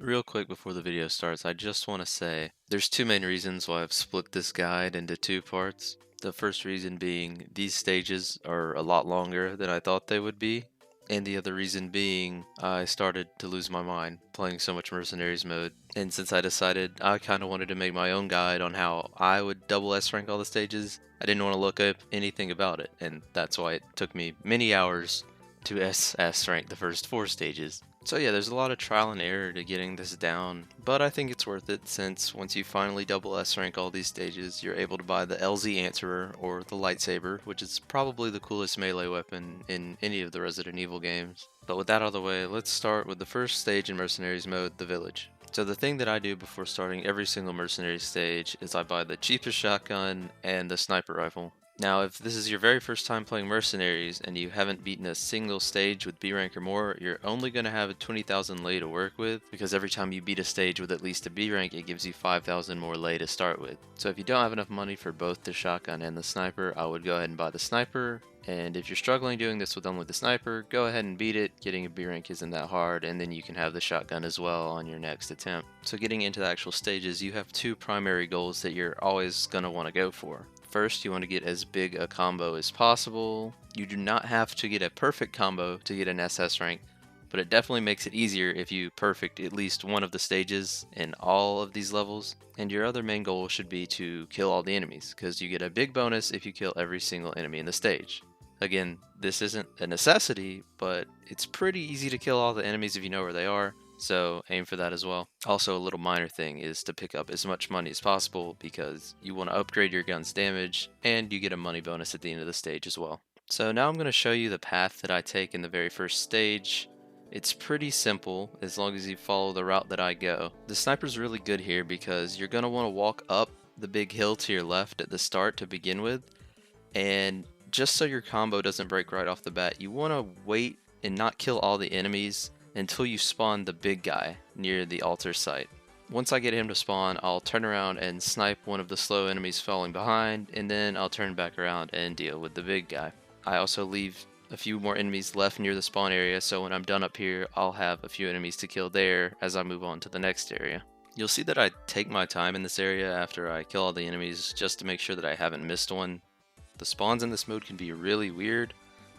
Real quick before the video starts, I just want to say there's two main reasons why I've split this guide into two parts. The first reason being these stages are a lot longer than I thought they would be. And the other reason being I started to lose my mind playing so much Mercenaries mode. And since I decided I kind of wanted to make my own guide on how I would double S rank all the stages, I didn't want to look up anything about it. And that's why it took me many hours to SS rank the first four stages. So yeah, there's a lot of trial and error to getting this down, but I think it's worth it since once you finally double S rank all these stages, you're able to buy the LZ Answerer or the Lightsaber, which is probably the coolest melee weapon in any of the Resident Evil games. But with that out of the way, let's start with the first stage in Mercenaries mode, the Village. So the thing that I do before starting every single Mercenary stage is I buy the cheapest shotgun and the sniper rifle. Now, if this is your very first time playing Mercenaries and you haven't beaten a single stage with B rank or more, you're only going to have a 20,000 lei to work with, because every time you beat a stage with at least a B rank, it gives you 5,000 more lei to start with. So if you don't have enough money for both the shotgun and the sniper, I would go ahead and buy the sniper. And if you're struggling doing this with only the sniper, go ahead and beat it. Getting a B rank isn't that hard, and then you can have the shotgun as well on your next attempt. So getting into the actual stages, you have two primary goals that you're always going to want to go for. First, you want to get as big a combo as possible. You do not have to get a perfect combo to get an SS rank, but it definitely makes it easier if you perfect at least one of the stages in all of these levels. And your other main goal should be to kill all the enemies, because you get a big bonus if you kill every single enemy in the stage. Again, this isn't a necessity, but it's pretty easy to kill all the enemies if you know where they are, so aim for that as well. Also, a little minor thing is to pick up as much money as possible because you want to upgrade your gun's damage, and you get a money bonus at the end of the stage as well. So now I'm going to show you the path that I take in the very first stage. It's pretty simple as long as you follow the route that I go. The sniper's really good here because you're going to want to walk up the big hill to your left at the start to begin with, and just so your combo doesn't break right off the bat, you want to wait and not kill all the enemies until you spawn the big guy near the altar site. Once I get him to spawn, I'll turn around and snipe one of the slow enemies falling behind, and then I'll turn back around and deal with the big guy. I also leave a few more enemies left near the spawn area, so when I'm done up here, I'll have a few enemies to kill there as I move on to the next area. You'll see that I take my time in this area after I kill all the enemies just to make sure that I haven't missed one. The spawns in this mode can be really weird,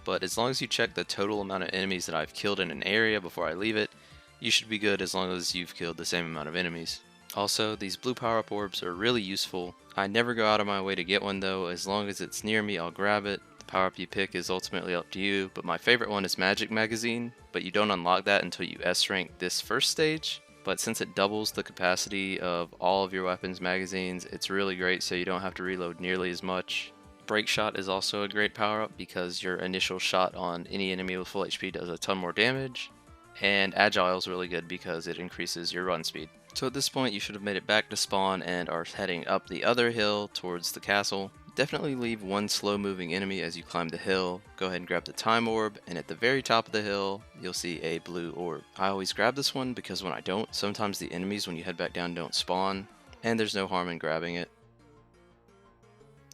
but as long as you check the total amount of enemies that I've killed in an area before I leave it, you should be good as long as you've killed the same amount of enemies. Also, these blue power-up orbs are really useful. I never go out of my way to get one though. As long as it's near me, I'll grab it. The power-up you pick is ultimately up to you, but my favorite one is Magic Magazine, but you don't unlock that until you S-rank this first stage. But since it doubles the capacity of all of your weapons magazines, it's really great so you don't have to reload nearly as much. Break Shot is also a great power up because your initial shot on any enemy with full HP does a ton more damage. And Agile is really good because it increases your run speed. So at this point you should have made it back to spawn and are heading up the other hill towards the castle. Definitely leave one slow moving enemy as you climb the hill. Go ahead and grab the time orb, and at the very top of the hill you'll see a blue orb. I always grab this one because when I don't, sometimes the enemies when you head back down don't spawn, and there's no harm in grabbing it.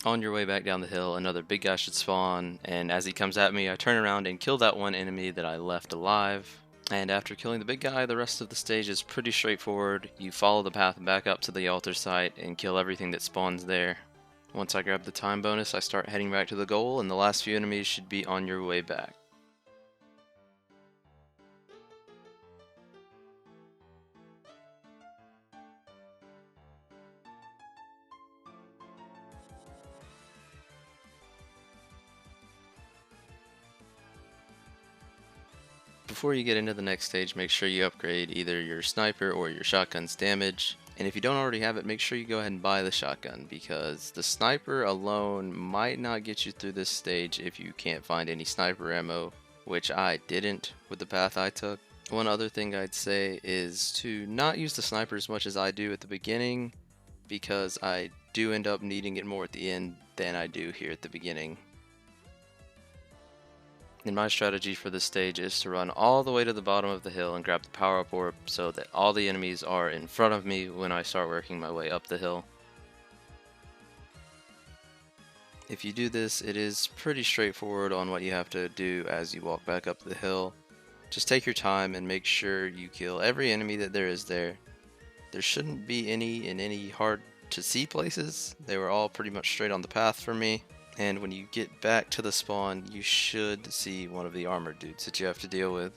On your way back down the hill, another big guy should spawn, and as he comes at me, I turn around and kill that one enemy that I left alive. And after killing the big guy, the rest of the stage is pretty straightforward. You follow the path back up to the altar site and kill everything that spawns there. Once I grab the time bonus, I start heading back to the goal, and the last few enemies should be on your way back. Before you get into the next stage, make sure you upgrade either your sniper or your shotgun's damage. And if you don't already have it, make sure you go ahead and buy the shotgun, because the sniper alone might not get you through this stage if you can't find any sniper ammo, which I didn't with the path I took. One other thing I'd say is to not use the sniper as much as I do at the beginning, because I do end up needing it more at the end than I do here at the beginning. And my strategy for this stage is to run all the way to the bottom of the hill and grab the power-up orb so that all the enemies are in front of me when I start working my way up the hill. If you do this, it is pretty straightforward on what you have to do as you walk back up the hill. Just take your time and make sure you kill every enemy that there is there. There shouldn't be any in any hard to see places. They were all pretty much straight on the path for me. And when you get back to the spawn, you should see one of the armored dudes that you have to deal with.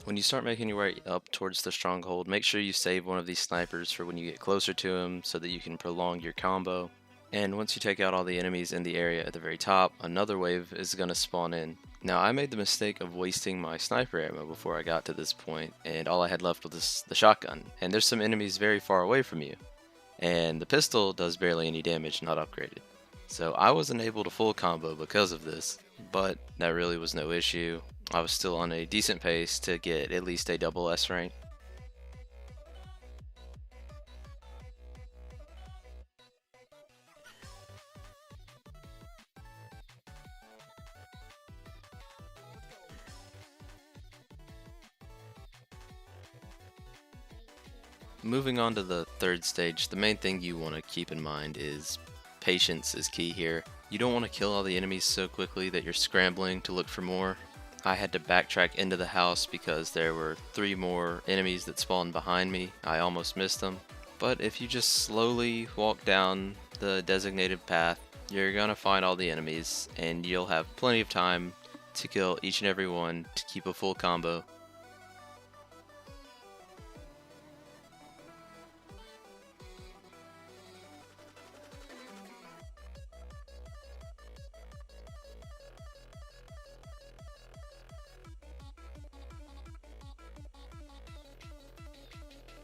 When you start making your way up towards the stronghold, make sure you save one of these snipers for when you get closer to him so that you can prolong your combo. And once you take out all the enemies in the area at the very top, another wave is going to spawn in. Now I made the mistake of wasting my sniper ammo before I got to this point, and all I had left was the shotgun. And there's some enemies very far away from you, and the pistol does barely any damage, not upgraded. So I wasn't able to full combo because of this, but that really was no issue. I was still on a decent pace to get at least a double S rank. Moving on to the third stage, the main thing you want to keep in mind is patience is key here. You don't want to kill all the enemies so quickly that you're scrambling to look for more. I had to backtrack into the house because there were 3 more enemies that spawned behind me. I almost missed them. But if you just slowly walk down the designated path, you're gonna find all the enemies and you'll have plenty of time to kill each and every one to keep a full combo.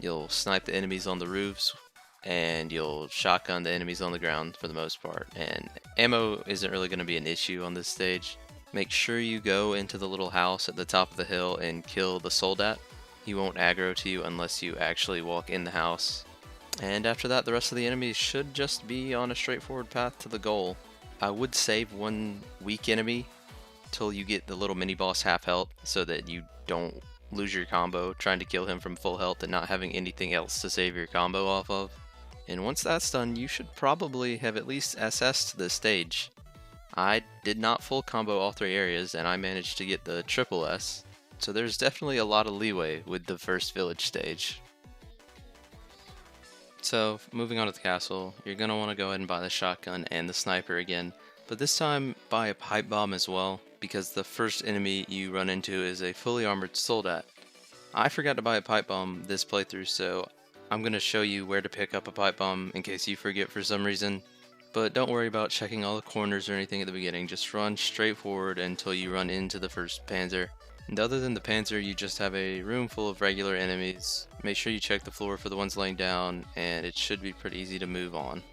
You'll snipe the enemies on the roofs, and you'll shotgun the enemies on the ground for the most part. And ammo isn't really going to be an issue on this stage. Make sure you go into the little house at the top of the hill and kill the soldat. He won't aggro to you unless you actually walk in the house. And after that, the rest of the enemies should just be on a straightforward path to the goal. I would save one weak enemy till you get the little mini boss half health so that you don't lose your combo trying to kill him from full health and not having anything else to save your combo off of. And once that's done, you should probably have at least SS'd this stage. I did not full combo all 3 areas and I managed to get the triple S, so there's definitely a lot of leeway with the first village stage. So moving on to the castle, you're going to want to go ahead and buy the shotgun and the sniper again, but this time buy a pipe bomb as well, because the first enemy you run into is a fully armored soldat. I forgot to buy a pipe bomb this playthrough, so I'm going to show you where to pick up a pipe bomb in case you forget for some reason. But don't worry about checking all the corners or anything at the beginning, just run straight forward until you run into the first panzer. And other than the panzer, you just have a room full of regular enemies. Make sure you check the floor for the ones laying down, and it should be pretty easy to move on.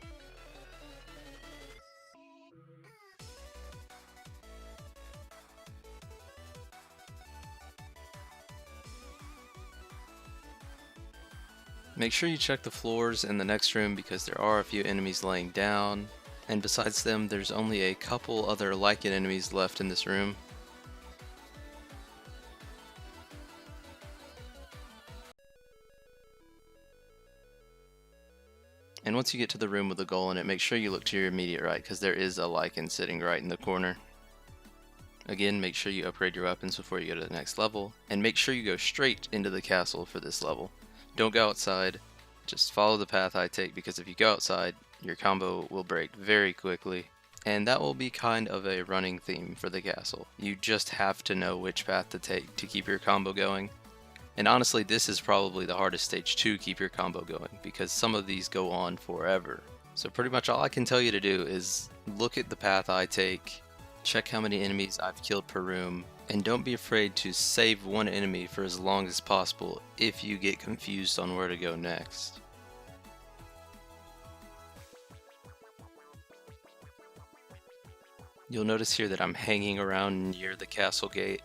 Make sure you check the floors in the next room because there are a few enemies laying down, and besides them there's only a couple other Lycan enemies left in this room. And once you get to the room with the goal in it, make sure you look to your immediate right because there is a Lycan sitting right in the corner. Again, make sure you upgrade your weapons before you go to the next level, and make sure you go straight into the castle for this level. Don't go outside, just follow the path I take because if you go outside, your combo will break very quickly. And that will be kind of a running theme for the castle. You just have to know which path to take to keep your combo going. And honestly, this is probably the hardest stage to keep your combo going because some of these go on forever. So pretty much all I can tell you to do is look at the path I take, check how many enemies I've killed per room, and don't be afraid to save one enemy for as long as possible if you get confused on where to go next. You'll notice here that I'm hanging around near the castle gate,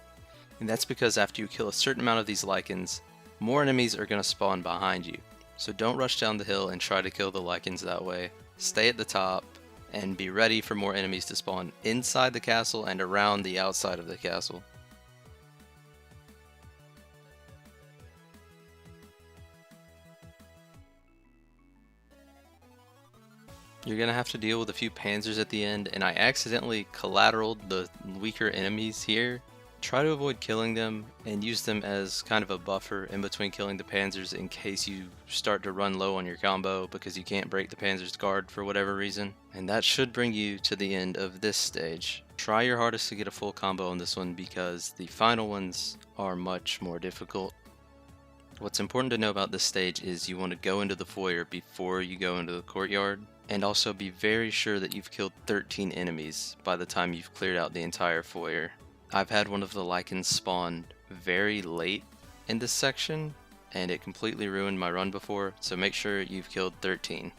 and that's because after you kill a certain amount of these Lycans, more enemies are going to spawn behind you. So don't rush down the hill and try to kill the Lycans that way. Stay at the top and be ready for more enemies to spawn inside the castle and around the outside of the castle. You're gonna have to deal with a few panzers at the end, and I accidentally collateraled the weaker enemies here. Try to avoid killing them and use them as kind of a buffer in between killing the panzers in case you start to run low on your combo because you can't break the panzer's guard for whatever reason. And that should bring you to the end of this stage. Try your hardest to get a full combo on this one because the final ones are much more difficult. What's important to know about this stage is you want to go into the foyer before you go into the courtyard, and also be very sure that you've killed 13 enemies by the time you've cleared out the entire foyer. I've had one of the Lycans spawn very late in this section, and it completely ruined my run before, so make sure you've killed 13.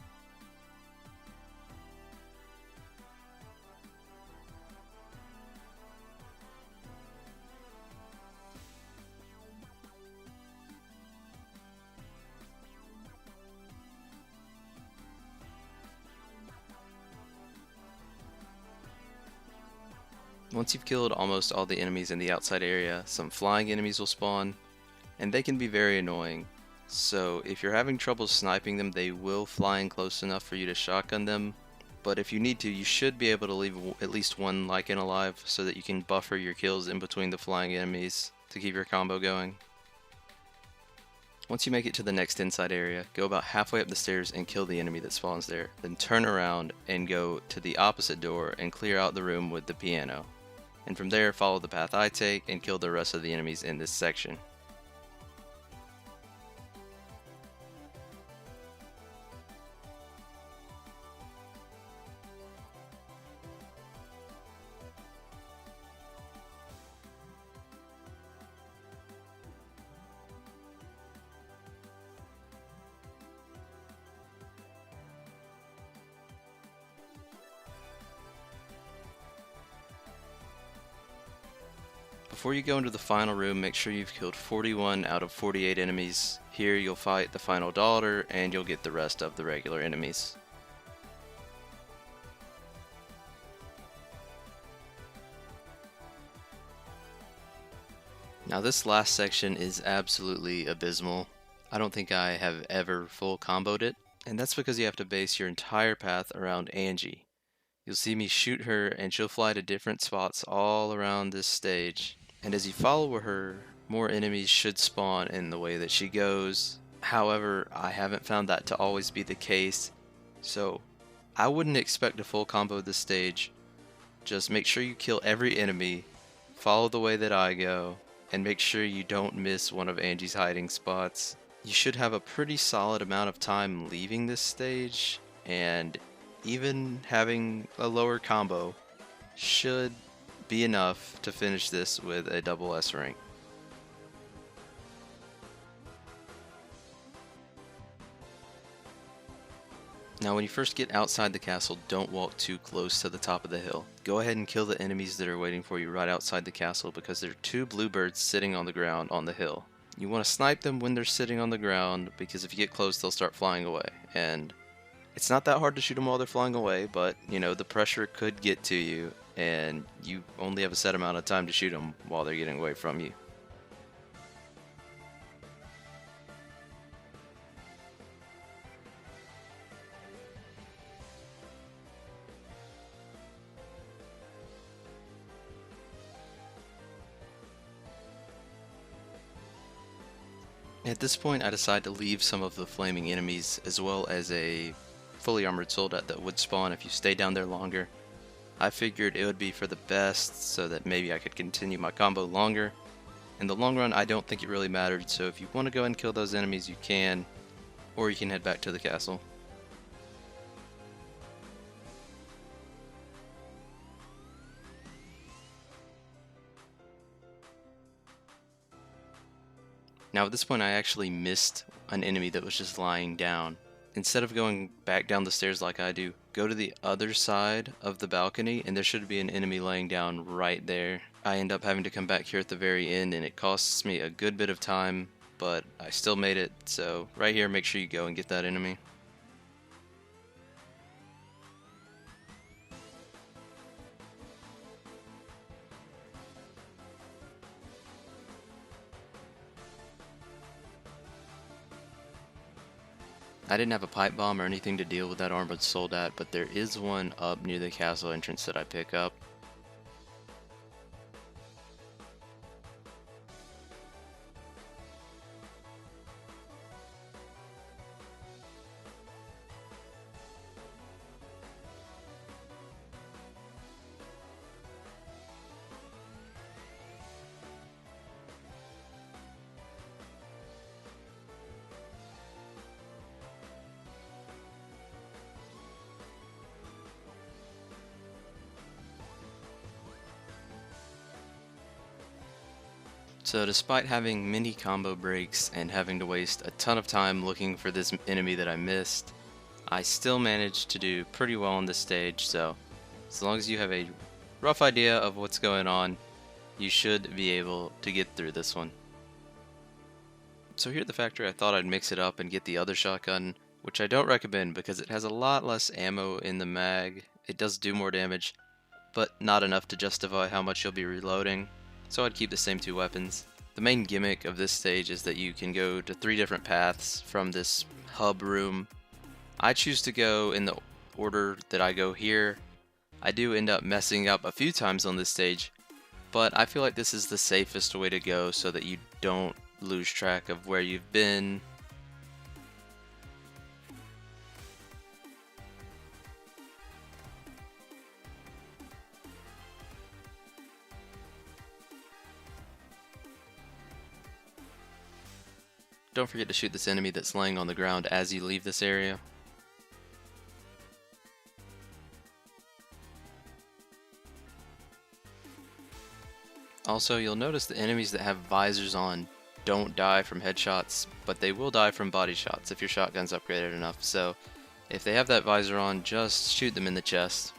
Once you've killed almost all the enemies in the outside area, some flying enemies will spawn, and they can be very annoying. So if you're having trouble sniping them, they will fly in close enough for you to shotgun them. But if you need to, you should be able to leave at least one Lycan alive so that you can buffer your kills in between the flying enemies to keep your combo going. Once you make it to the next inside area, go about halfway up the stairs and kill the enemy that spawns there. Then turn around and go to the opposite door and clear out the room with the piano. And from there, follow the path I take and kill the rest of the enemies in this section. Before you go into the final room, make sure you've killed 41 out of 48 enemies. Here you'll fight the final daughter and you'll get the rest of the regular enemies. Now this last section is absolutely abysmal. I don't think I have ever full comboed it, and that's because you have to base your entire path around Angie. You'll see me shoot her and she'll fly to different spots all around this stage. And as you follow her, more enemies should spawn in the way that she goes. However, I haven't found that to always be the case, so I wouldn't expect a full combo this stage. Just make sure you kill every enemy, follow the way that I go, and make sure you don't miss one of Angie's hiding spots. You should have a pretty solid amount of time leaving this stage, and even having a lower combo should be enough to finish this with a double S rank. Now when you first get outside the castle, don't walk too close to the top of the hill. Go ahead and kill the enemies that are waiting for you right outside the castle because there are two bluebirds sitting on the ground on the hill. You want to snipe them when they're sitting on the ground because if you get close they'll start flying away, and it's not that hard to shoot them while they're flying away, but you know, the pressure could get to you and you only have a set amount of time to shoot them while they're getting away from you. At this point I decide to leave some of the flaming enemies as well as a fully armored soldat that would spawn if you stay down there longer. I figured it would be for the best so that maybe I could continue my combo longer. In the long run I don't think it really mattered, so if you want to go and kill those enemies you can, or you can head back to the castle. Now at this point I actually missed an enemy that was just lying down. Instead of going back down the stairs like I do, go to the other side of the balcony and there should be an enemy laying down right there. I end up having to come back here at the very end and it costs me a good bit of time, but I still made it, so right here make sure you go and get that enemy. I didn't have a pipe bomb or anything to deal with that armored soldat, but there is one up near the castle entrance that I pick up. So despite having many combo breaks and having to waste a ton of time looking for this enemy that I missed, I still managed to do pretty well on this stage, so as long as you have a rough idea of what's going on, you should be able to get through this one. So here at the factory I thought I'd mix it up and get the other shotgun, which I don't recommend because it has a lot less ammo in the mag. It does do more damage, but not enough to justify how much you'll be reloading, so I'd keep the same two weapons. The main gimmick of this stage is that you can go to 3 different paths from this hub room. I choose to go in the order that I go here. I do end up messing up a few times on this stage, but I feel like this is the safest way to go so that you don't lose track of where you've been. Don't forget to shoot this enemy that's laying on the ground as you leave this area. Also, you'll notice the enemies that have visors on don't die from headshots, but they will die from body shots if your shotgun's upgraded enough, so if they have that visor on, just shoot them in the chest.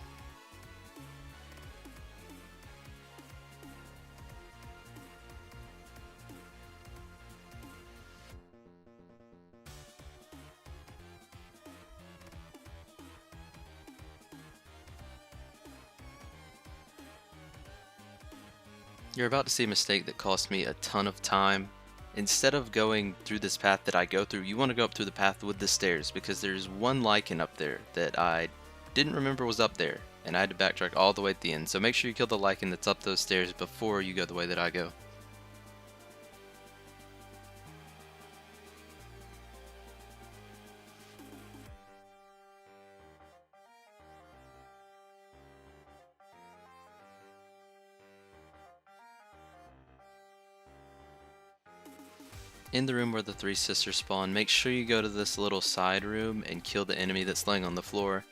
You're about to see a mistake that cost me a ton of time. Instead of going through this path that I go through, you want to go up through the path with the stairs because there's one lichen up there that I didn't remember was up there, and I had to backtrack all the way at the end. So make sure you kill the lichen that's up those stairs before you go the way that I go. In the room where the 3 sisters spawn, make sure you go to this little side room and kill the enemy that's laying on the floor.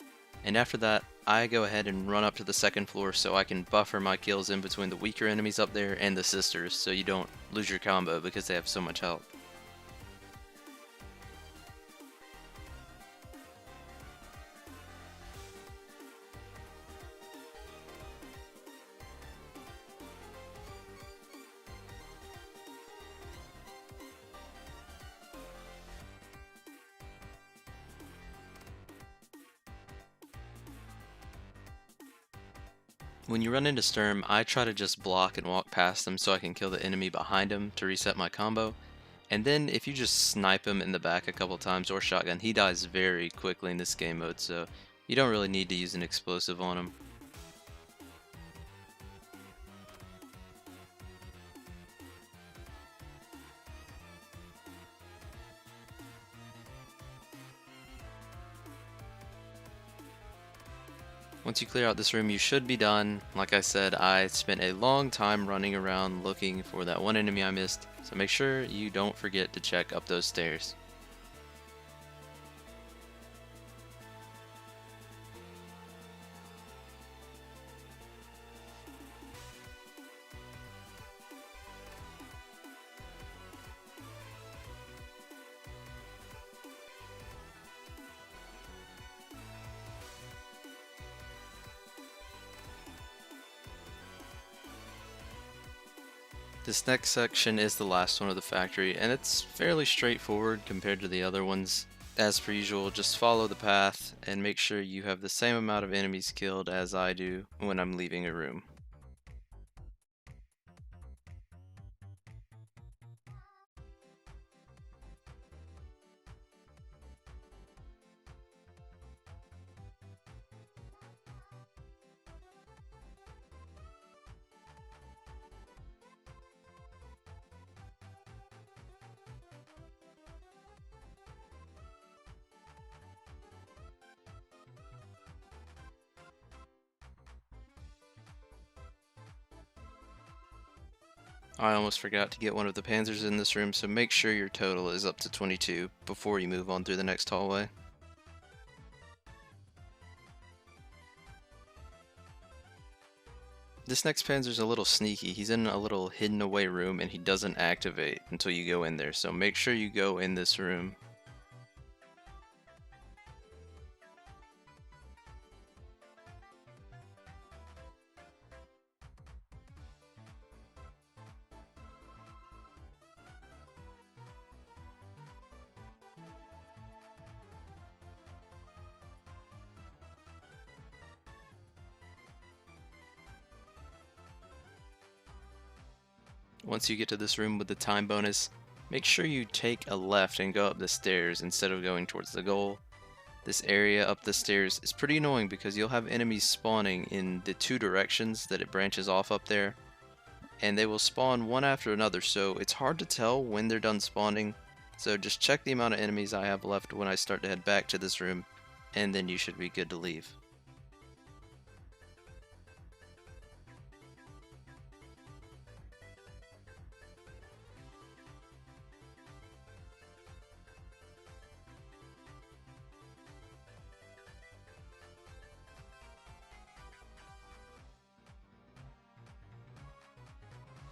And after that, I go ahead and run up to the 2nd floor so I can buffer my kills in between the weaker enemies up there and the sisters so you don't lose your combo because they have so much health. When you run into Sturm, I try to just block and walk past them so I can kill the enemy behind him to reset my combo. And then if you just snipe him in the back a couple times or shotgun, he dies very quickly in this game mode, so you don't really need to use an explosive on him. Once you clear out this room, you should be done. Like I said, I spent a long time running around looking for that one enemy I missed, so make sure you don't forget to check up those stairs. This next section is the last one of the factory, and it's fairly straightforward compared to the other ones. As per usual, just follow the path and make sure you have the same amount of enemies killed as I do when I'm leaving a room. I almost forgot to get one of the panzers in this room, so make sure your total is up to 22 before you move on through the next hallway. This next panzer's a little sneaky. He's in a little hidden away room and he doesn't activate until you go in there, so make sure you go in this room. Once you get to this room with the time bonus, make sure you take a left and go up the stairs instead of going towards the goal. This area up the stairs is pretty annoying because you'll have enemies spawning in the two directions that it branches off up there, and they will spawn one after another, so it's hard to tell when they're done spawning. So just check the amount of enemies I have left when I start to head back to this room, and then you should be good to leave.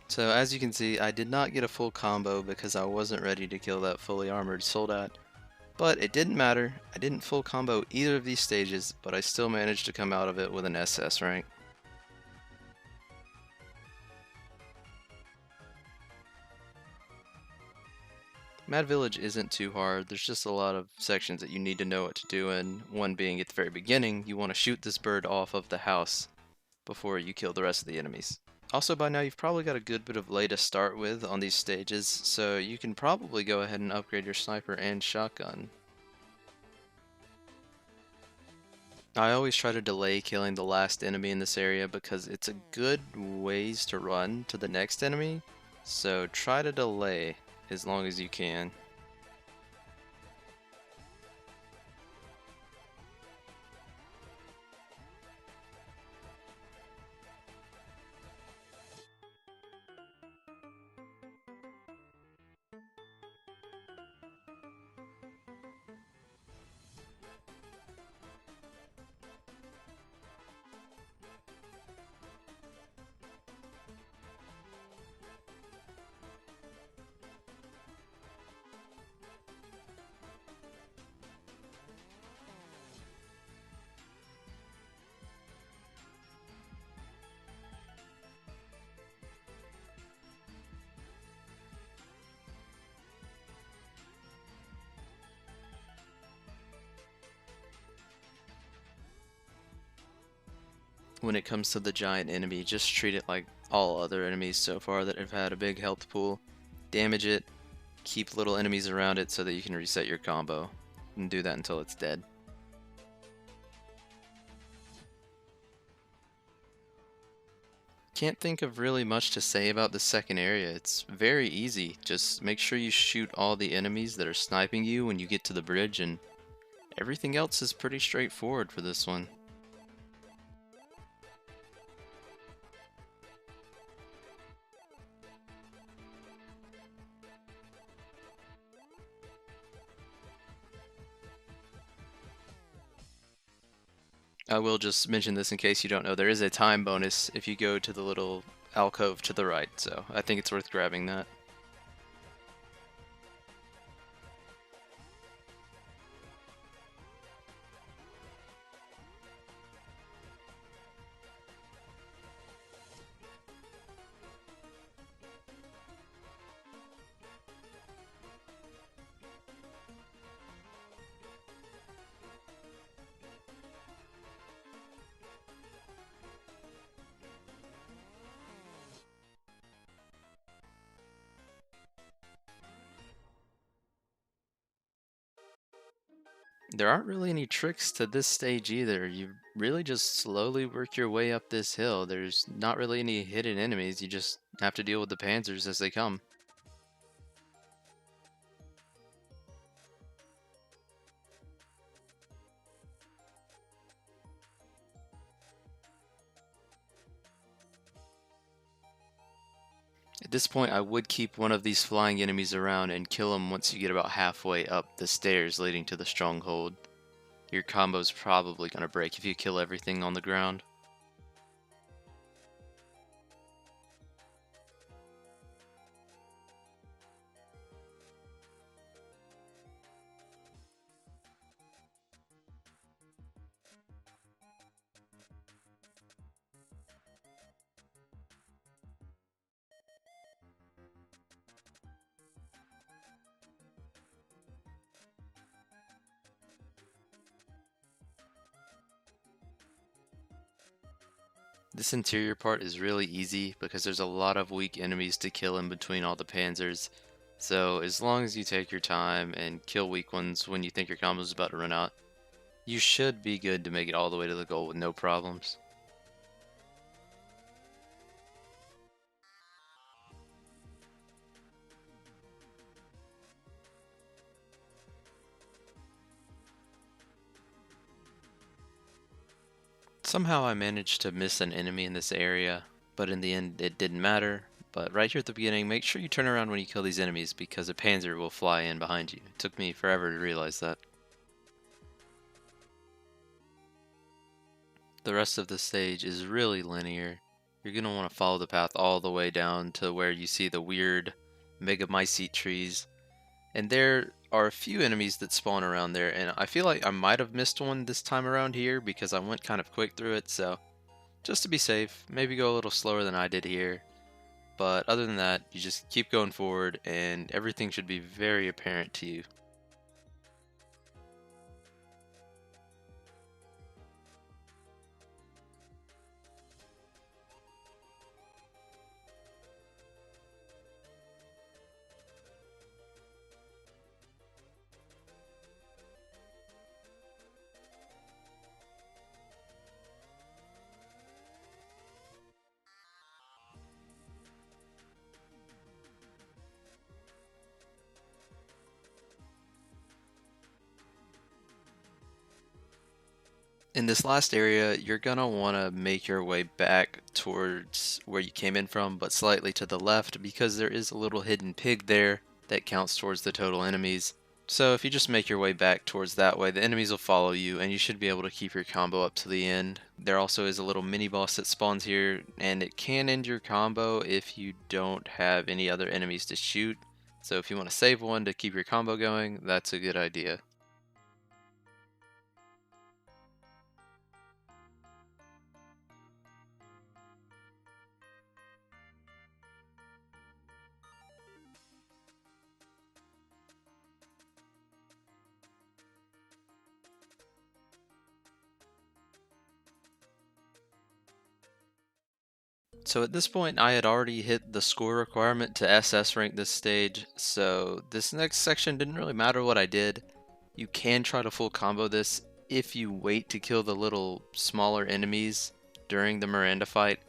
So as you can see, I did not get a full combo because I wasn't ready to kill that fully armored soldat. But it didn't matter, I didn't full combo either of these stages, but I still managed to come out of it with an SS rank. Mad Village isn't too hard, there's just a lot of sections that you need to know what to do, and one being at the very beginning, you want to shoot this bird off of the house before you kill the rest of the enemies. Also, by now you've probably got a good bit of lay to start with on these stages, so you can probably go ahead and upgrade your sniper and shotgun. I always try to delay killing the last enemy in this area because it's a good ways to run to the next enemy, so try to delay as long as you can. When it comes to the giant enemy, just treat it like all other enemies so far that have had a big health pool. Damage it, keep little enemies around it so that you can reset your combo, and do that until it's dead. Can't think of really much to say about the second area. It's very easy. Just make sure you shoot all the enemies that are sniping you when you get to the bridge, and everything else is pretty straightforward for this one. I will just mention this in case you don't know. There is a time bonus if you go to the little alcove to the right, so I think it's worth grabbing that. There aren't really any tricks to this stage either. You really just slowly work your way up this hill. There's not really any hidden enemies. You just have to deal with the panzers as they come. At this point, I would keep one of these flying enemies around and kill him once you get about halfway up the stairs leading to the stronghold. Your combo's probably gonna break if you kill everything on the ground. This interior part is really easy because there's a lot of weak enemies to kill in between all the panzers. So as long as you take your time and kill weak ones when you think your combo's about to run out, you should be good to make it all the way to the goal with no problems. Somehow I managed to miss an enemy in this area, but in the end it didn't matter. But right here at the beginning, make sure you turn around when you kill these enemies because a panzer will fly in behind you. It took me forever to realize that. The rest of the stage is really linear. You're going to want to follow the path all the way down to where you see the weird Megamycete trees. And there are a few enemies that spawn around there, and I feel like I might have missed one this time around here because I went kind of quick through it, so just to be safe, maybe go a little slower than I did here. But other than that, you just keep going forward and everything should be very apparent to you. In this last area, you're gonna want to make your way back towards where you came in from, but slightly to the left because there is a little hidden pig there that counts towards the total enemies. So if you just make your way back towards that way, the enemies will follow you and you should be able to keep your combo up to the end. There also is a little mini boss that spawns here and it can end your combo if you don't have any other enemies to shoot. So if you want to save one to keep your combo going, that's a good idea. So at this point, I had already hit the score requirement to SS rank this stage, so this next section didn't really matter what I did. You can try to full combo this if you wait to kill the little smaller enemies during the Miranda fight.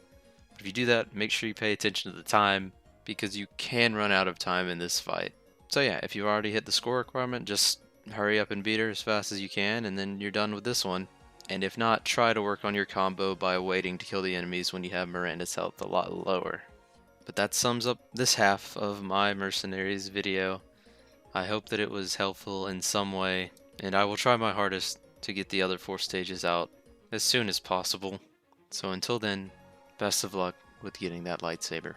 But if you do that, make sure you pay attention to the time, because you can run out of time in this fight. So yeah, if you've already hit the score requirement, just hurry up and beat her as fast as you can, and then you're done with this one. And if not, try to work on your combo by waiting to kill the enemies when you have Miranda's health a lot lower. But that sums up this half of my Mercenaries video. I hope that it was helpful in some way, and I will try my hardest to get the other 4 stages out as soon as possible. So until then, best of luck with getting that lightsaber.